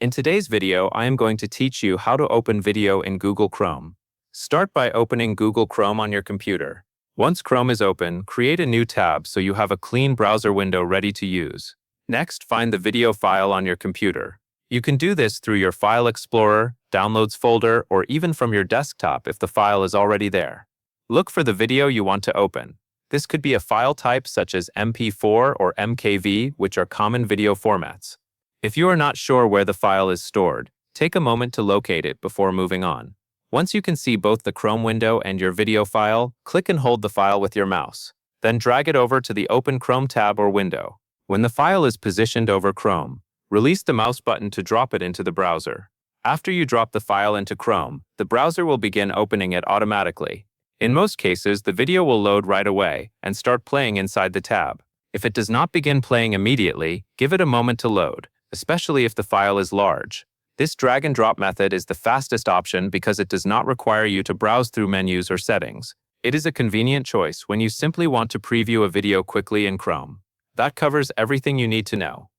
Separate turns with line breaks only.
In today's video, I am going to teach you how to open video in Google Chrome. Start by opening Google Chrome on your computer. Once Chrome is open, create a new tab so you have a clean browser window ready to use. Next, find the video file on your computer. You can do this through your File Explorer, Downloads folder, or even from your desktop if the file is already there. Look for the video you want to open. This could be a file type such as MP4 or MKV, which are common video formats. If you are not sure where the file is stored, take a moment to locate it before moving on. Once you can see both the Chrome window and your video file, click and hold the file with your mouse. Then drag it over to the Open Chrome tab or window. When the file is positioned over Chrome, release the mouse button to drop it into the browser. After you drop the file into Chrome, the browser will begin opening it automatically. In most cases, the video will load right away and start playing inside the tab. If it does not begin playing immediately, give it a moment to load, especially if the file is large. This drag and drop method is the fastest option because it does not require you to browse through menus or settings. It is a convenient choice when you simply want to preview a video quickly in Chrome. That covers everything you need to know.